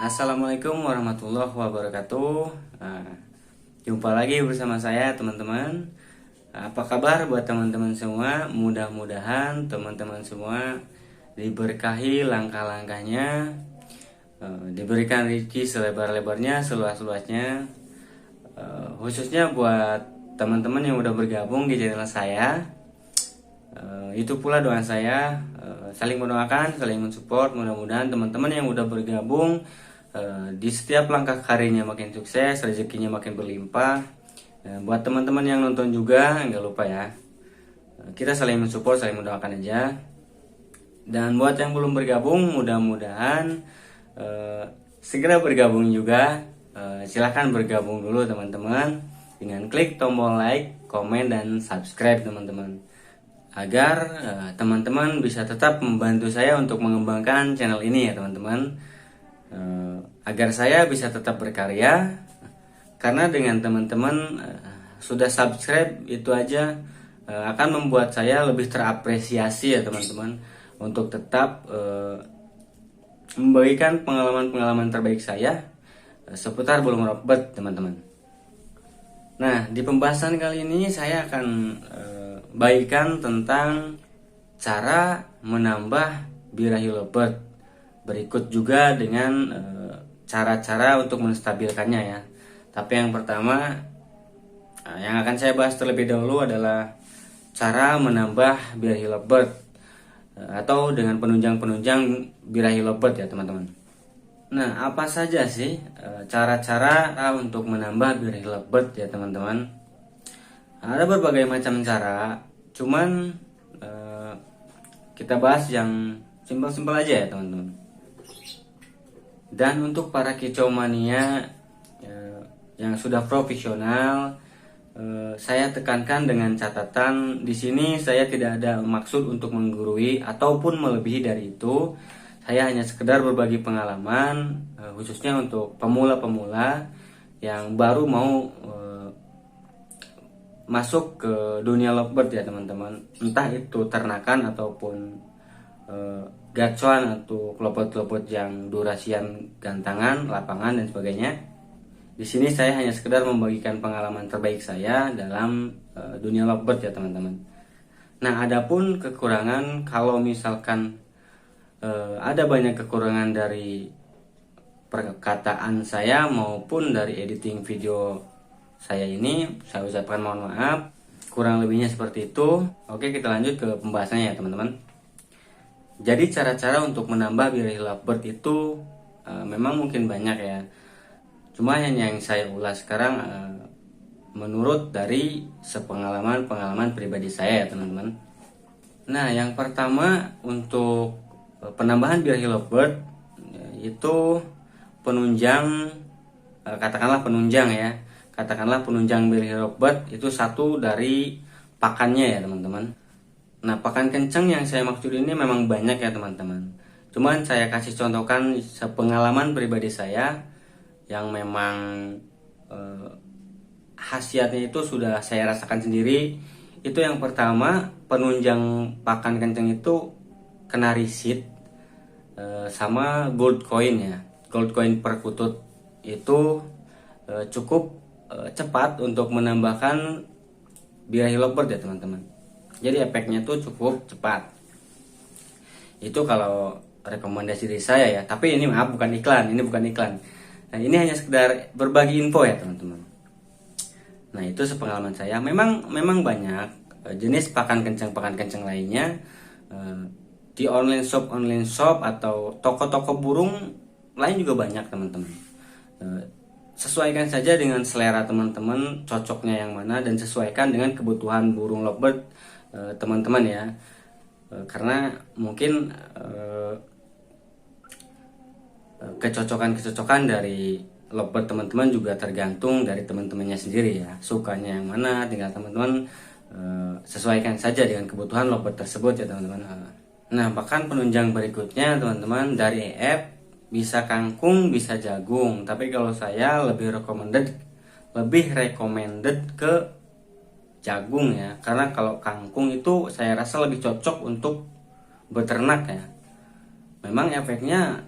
Assalamualaikum warahmatullahi wabarakatuh. Jumpa lagi bersama saya teman-teman. Apa kabar buat teman-teman semua? Mudah-mudahan teman-teman semua diberkahi langkah-langkahnya, diberikan rezeki selebar-lebarnya, seluas-luasnya. Khususnya buat teman-teman yang udah bergabung di channel saya. Itu pula doa saya, saling mendoakan, saling mensupport. Mudah-mudahan teman-teman yang udah bergabung di setiap langkah karirnya makin sukses, rezekinya makin berlimpah. Buat teman-teman yang nonton juga, nggak lupa ya, kita saling mensupport, saling mendoakan aja. Dan buat yang belum bergabung, mudah-mudahan segera bergabung juga. Silahkan bergabung dulu teman-teman, dengan klik tombol like, komen, dan subscribe teman-teman, agar teman-teman bisa tetap membantu saya untuk mengembangkan channel ini ya teman-teman. Agar saya bisa tetap berkarya, karena dengan teman-teman sudah subscribe itu aja akan membuat saya lebih terapresiasi ya teman-teman, untuk tetap membagikan pengalaman-pengalaman terbaik saya seputar bulu meropet teman-teman. Nah, di pembahasan kali ini saya akan bagikan tentang cara menambah birahi lovebird. Berikut juga dengan cara-cara untuk menstabilkannya ya. Tapi yang pertama, yang akan saya bahas terlebih dahulu adalah cara menambah birahi lovebird, atau dengan penunjang-penunjang birahi lovebird ya teman-teman. Nah, apa saja sih cara-cara untuk menambah birahi lovebird ya teman-teman? Ada berbagai macam cara, cuman kita bahas yang simpel-simpel aja ya teman-teman. Dan untuk para kicau mania yang sudah profesional, saya tekankan dengan catatan di sini saya tidak ada maksud untuk menggurui ataupun melebihi dari itu. Saya hanya sekedar berbagi pengalaman, khususnya untuk pemula-pemula yang baru mau masuk ke dunia lovebird ya teman-teman. Entah itu ternakan ataupun gacuan atau klopot-klopot yang durasian gantangan, lapangan, dan sebagainya. Di sini saya hanya sekedar membagikan pengalaman terbaik saya dalam dunia lovebird ya teman-teman. Nah, adapun kekurangan, kalau misalkan ada banyak kekurangan dari perkataan saya maupun dari editing video saya ini, saya ucapkan mohon maaf. Kurang lebihnya seperti itu. Oke, kita lanjut ke pembahasannya ya teman-teman. Jadi cara-cara untuk menambah birahi lovebird itu memang mungkin banyak ya. Cuma yang saya ulas sekarang menurut dari sepengalaman-pengalaman pribadi saya ya teman-teman. Nah, yang pertama untuk penambahan birahi lovebird itu penunjang, katakanlah penunjang ya. Katakanlah penunjang birahi lovebird itu satu dari pakannya ya teman-teman. Nah, pakan kencang yang saya maksud ini memang banyak ya teman-teman. Cuman saya kasih contohkan sepengalaman pribadi saya yang memang khasiatnya itu sudah saya rasakan sendiri. Itu yang pertama, penunjang pakan kencang itu kenari seed sama gold coin ya. Gold coin per kutut itu cukup cepat untuk menambahkan birahi lovebird ya teman-teman. Jadi efeknya tuh cukup cepat. Itu kalau rekomendasi dari saya ya. Tapi ini maaf, bukan iklan. Ini bukan iklan. Nah, ini hanya sekedar berbagi info ya teman-teman. Nah, itu sepengalaman saya. Memang banyak jenis pakan kencang lainnya di online shop atau toko-toko burung lain juga banyak teman-teman. Sesuaikan saja dengan selera teman-teman, cocoknya yang mana, dan sesuaikan dengan kebutuhan burung lovebird teman-teman ya. Karena mungkin kecocokan dari lovebird teman-teman juga tergantung dari teman-temannya sendiri ya. Sukanya yang mana, tinggal teman-teman sesuaikan saja dengan kebutuhan lovebird tersebut ya teman-teman. Nah, bahkan penunjang berikutnya teman-teman dari EF bisa kangkung, bisa jagung. Tapi kalau saya lebih recommended ke jagung ya. Karena kalau kangkung itu saya rasa lebih cocok untuk beternak ya. Memang efeknya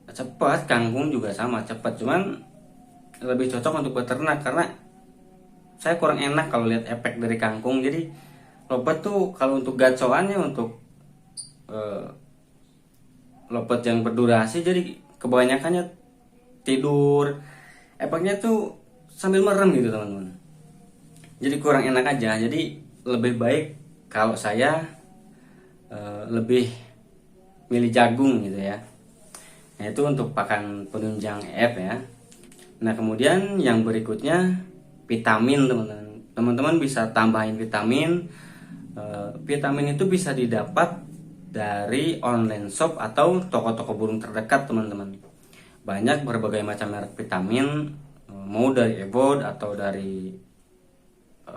cepat, kangkung juga sama cepat, cuman lebih cocok untuk beternak karena saya kurang enak kalau lihat efek dari kangkung. Jadi lopet tuh kalau untuk gacoannya, untuk lopet yang berdurasi, jadi kebanyakannya tidur, efeknya tuh sambil merem gitu teman-teman. Jadi kurang enak aja. Jadi lebih baik kalau saya lebih milih jagung gitu ya. Nah itu untuk pakan penunjang EF ya. Nah kemudian yang berikutnya vitamin teman-teman. Teman-teman bisa tambahin vitamin. Vitamin itu bisa didapat dari online shop atau toko-toko burung terdekat teman-teman. Banyak berbagai macam merek vitamin, mau dari Ebod atau dari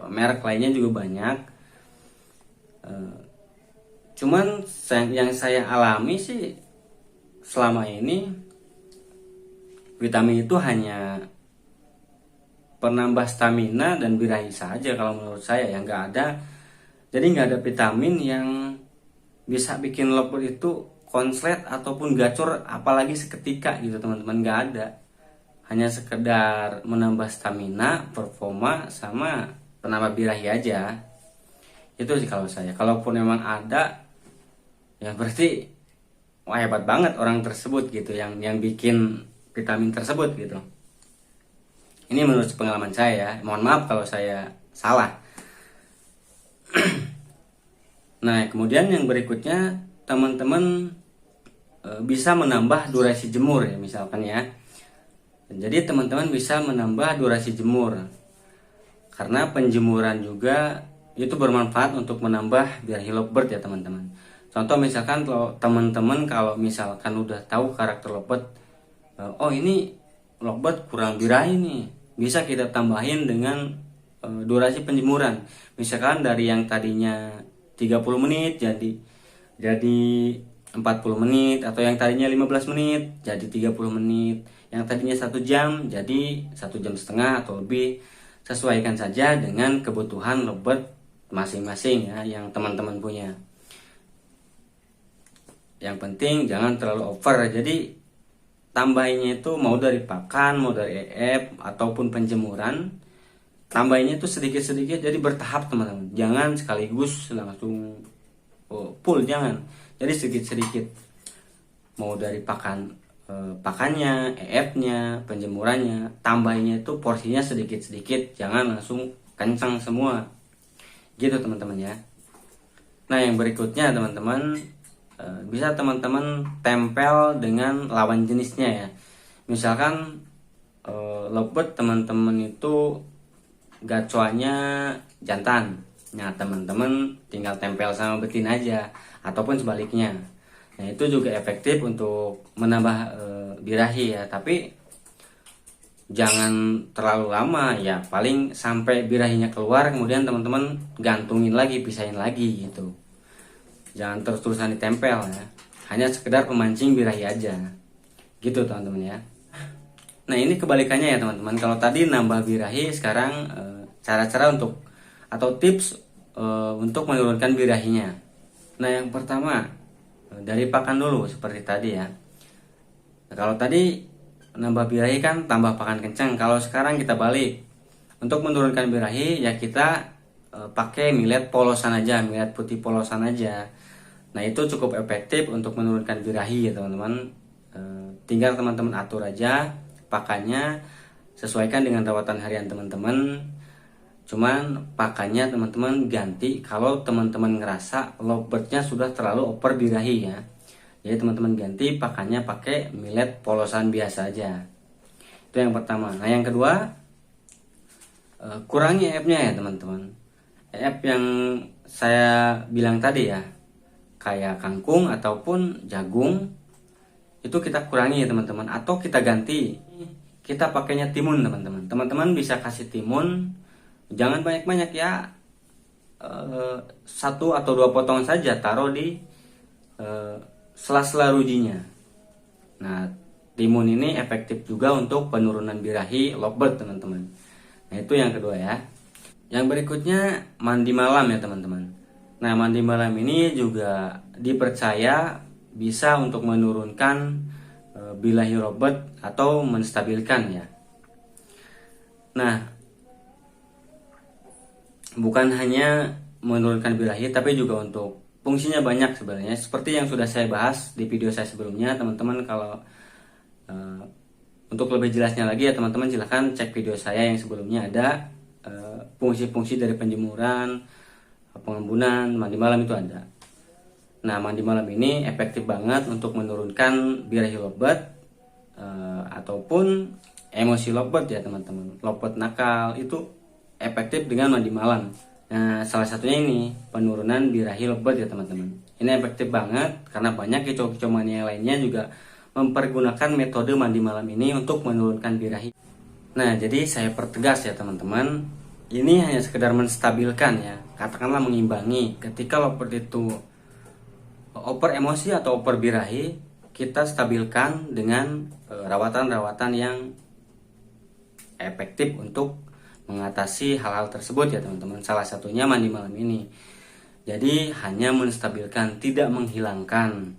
merek lainnya juga banyak. Cuman yang saya alami sih selama ini, vitamin itu hanya penambah stamina dan birahi saja kalau menurut saya ya, nggak ada. Jadi nggak ada vitamin yang bisa bikin lopet itu konslet ataupun gacor apalagi seketika gitu teman-teman, nggak ada. Hanya sekedar menambah stamina, performa, sama penambah birahi aja. Itu sih kalau saya. Kalaupun memang ada, ya berarti wah hebat banget orang tersebut gitu yang bikin vitamin tersebut gitu. Ini menurut pengalaman saya ya. Mohon maaf kalau saya salah. Nah kemudian yang berikutnya, teman-teman bisa menambah durasi jemur ya misalkan ya. Jadi teman-teman bisa menambah durasi jemur, karena penjemuran juga itu bermanfaat untuk menambah birahi lovebird ya teman-teman. Contoh misalkan kalau teman-teman misalkan udah tahu karakter lovebird, oh ini lovebird kurang birahi nih, bisa kita tambahin dengan durasi penjemuran. Misalkan dari yang tadinya 30 menit jadi 40 menit, atau yang tadinya 15 menit jadi 30 menit, yang tadinya 1 jam jadi 1,5 jam atau lebih. Sesuaikan saja dengan kebutuhan lovebird masing-masing ya yang teman-teman punya. Yang penting jangan terlalu over. Jadi tambahinnya itu mau dari pakan, mau dari EF ataupun penjemuran, tambahinnya itu sedikit-sedikit, jadi bertahap teman-teman. Jangan sekaligus langsung full, jangan. Jadi sedikit-sedikit. Mau dari pakannya, EF-nya, penjemurannya, tambahinnya itu porsinya sedikit-sedikit, jangan langsung kencang semua. Gitu teman-teman ya. Nah, yang berikutnya teman-teman, bisa teman-teman tempel dengan lawan jenisnya ya. Misalkan lovebird teman-teman itu gacoannya jantan, nah teman-teman tinggal tempel sama betina aja, ataupun sebaliknya. Nah itu juga efektif untuk menambah birahi ya, tapi jangan terlalu lama ya, paling sampai birahinya keluar, kemudian teman-teman gantungin lagi, pisahin lagi gitu. Jangan terus-terusan ditempel ya, hanya sekedar pemancing birahi aja gitu teman-teman ya. Nah ini kebalikannya ya teman-teman. Kalau tadi nambah birahi, sekarang cara-cara untuk atau tips untuk menurunkan birahinya. Nah yang pertama, dari pakan dulu seperti tadi ya. Nah, kalau tadi nambah birahi kan tambah pakan kencang. Kalau sekarang kita balik, untuk menurunkan birahi ya kita pakai millet polosan aja, millet putih polosan aja. Nah itu cukup efektif untuk menurunkan birahi ya teman-teman. Tinggal teman-teman atur aja pakannya, sesuaikan dengan rawatan harian teman-teman. Cuman pakannya teman-teman ganti kalau teman-teman ngerasa lovebirdnya sudah terlalu over birahi ya. Jadi teman-teman ganti pakannya pakai millet polosan biasa aja. Itu yang pertama. Nah yang kedua, kurangi EF-nya ya teman-teman. EF yang saya bilang tadi ya, kayak kangkung ataupun jagung, itu kita kurangi ya teman-teman, atau kita ganti, kita pakainya timun teman-teman. Teman-teman bisa kasih timun, jangan banyak-banyak ya, 1 atau 2 potong saja, taruh di sela-sela rujinya. Nah timun ini efektif juga untuk penurunan birahi lovebird teman-teman. Nah itu yang kedua ya. Yang berikutnya mandi malam ya teman-teman. Nah mandi malam ini juga dipercaya bisa untuk menurunkan birahi lovebird atau menstabilkan ya. Nah bukan hanya menurunkan birahi tapi juga untuk fungsinya banyak sebenarnya. Seperti yang sudah saya bahas di video saya sebelumnya teman-teman. Kalau untuk lebih jelasnya lagi ya teman-teman silahkan cek video saya yang sebelumnya, ada fungsi-fungsi dari penjemuran, pengembunan, mandi malam itu ada. Nah mandi malam ini efektif banget untuk menurunkan birahi lovebird ataupun emosi lovebird ya teman-teman. Lovebird nakal itu efektif dengan mandi malam. Nah salah satunya ini penurunan birahi lovebird ya teman-teman. Ini efektif banget karena banyak kicau-kicau mania lainnya juga mempergunakan metode mandi malam ini untuk menurunkan birahi. Nah jadi saya pertegas ya teman-teman, ini hanya sekedar menstabilkan ya, katakanlah mengimbangi. Ketika lovebird itu over emosi atau over birahi, kita stabilkan dengan rawatan-rawatan yang efektif untuk mengatasi hal-hal tersebut ya teman-teman. Salah satunya mandi malam ini. Jadi hanya menstabilkan, tidak menghilangkan.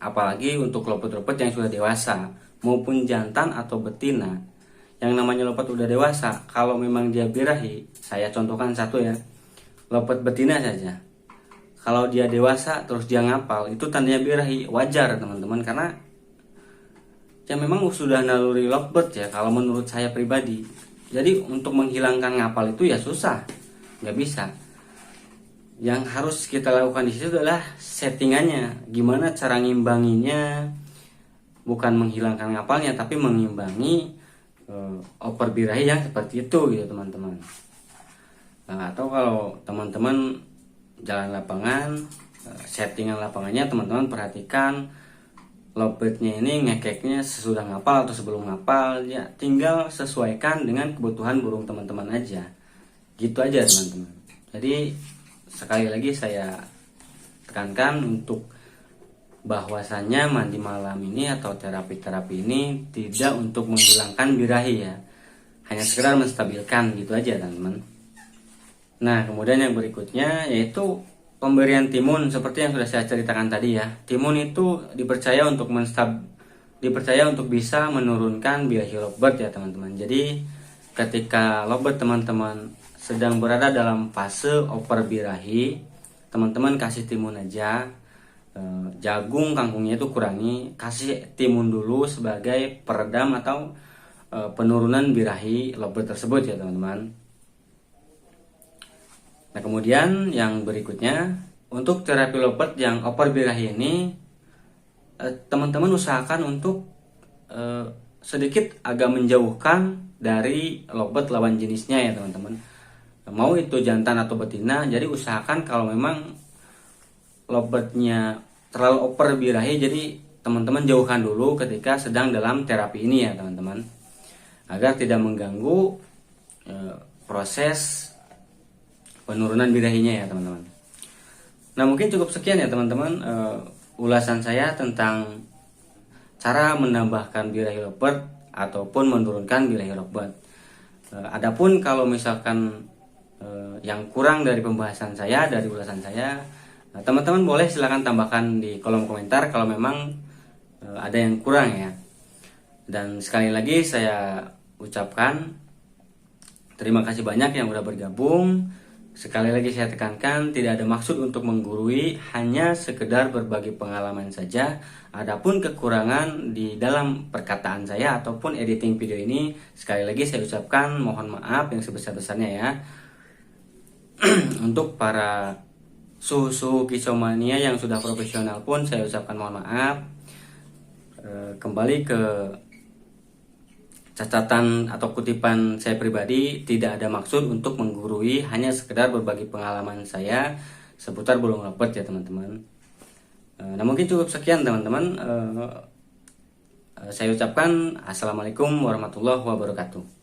Apalagi untuk lovebird yang sudah dewasa maupun jantan atau betina. Yang namanya lovebird udah dewasa, kalau memang dia birahi, saya contohkan satu ya, lovebird betina saja. Kalau dia dewasa terus dia ngapal, itu tandanya birahi, wajar teman-teman, karena ya memang sudah naluri lovebird ya kalau menurut saya pribadi. Jadi untuk menghilangkan ngapal itu ya susah, nggak bisa. Yang harus kita lakukan di situ adalah settingannya, gimana cara ngimbanginya, bukan menghilangkan ngapalnya tapi mengimbangi over birahi yang seperti itu gitu teman-teman. Nah, atau kalau teman-teman jalan lapangan, settingan lapangannya teman-teman perhatikan lovebird-nya ini ngekeknya sesudah ngapal atau sebelum ngapal, ya tinggal sesuaikan dengan kebutuhan burung teman-teman aja. Gitu aja teman-teman. Jadi sekali lagi saya tekankan untuk bahwasannya mandi malam ini atau terapi-terapi ini tidak untuk menghilangkan birahi ya, hanya sekedar menstabilkan gitu aja teman-teman. Nah kemudian yang berikutnya yaitu pemberian timun seperti yang sudah saya ceritakan tadi ya. Timun itu dipercaya untuk bisa menurunkan birahi lovebird ya teman-teman. Jadi ketika lovebird teman-teman sedang berada dalam fase over birahi, teman-teman kasih timun aja. Jagung, kangkungnya itu kurangi, kasih timun dulu sebagai peredam atau penurunan birahi lovebird tersebut ya teman-teman. Nah kemudian yang berikutnya untuk terapi lovebird yang over birahi ini, teman-teman usahakan untuk sedikit agak menjauhkan dari lovebird lawan jenisnya ya teman-teman. Mau itu jantan atau betina, jadi usahakan kalau memang lovebird-nya terlalu over birahi, jadi teman-teman jauhkan dulu ketika sedang dalam terapi ini ya teman-teman, agar tidak mengganggu proses penurunan birahinya ya teman-teman. Nah mungkin cukup sekian ya teman-teman ulasan saya tentang cara menambahkan birahi lovebird ataupun menurunkan birahi lovebird. Adapun kalau misalkan yang kurang dari pembahasan saya, dari ulasan saya, teman-teman boleh silahkan tambahkan di kolom komentar kalau memang ada yang kurang ya. Dan sekali lagi saya ucapkan terima kasih banyak yang udah bergabung. Sekali lagi saya tekankan, tidak ada maksud untuk menggurui, hanya sekedar berbagi pengalaman saja. Adapun kekurangan di dalam perkataan saya ataupun editing video ini, sekali lagi saya ucapkan mohon maaf yang sebesar-besarnya ya. Untuk para suhu kicau mania yang sudah profesional pun saya ucapkan mohon maaf. Kembali ke catatan atau kutipan saya pribadi, tidak ada maksud untuk menggurui, hanya sekedar berbagi pengalaman saya seputar burung lovebird ya teman-teman. Nah mungkin cukup sekian teman-teman. Saya ucapkan assalamualaikum warahmatullahi wabarakatuh.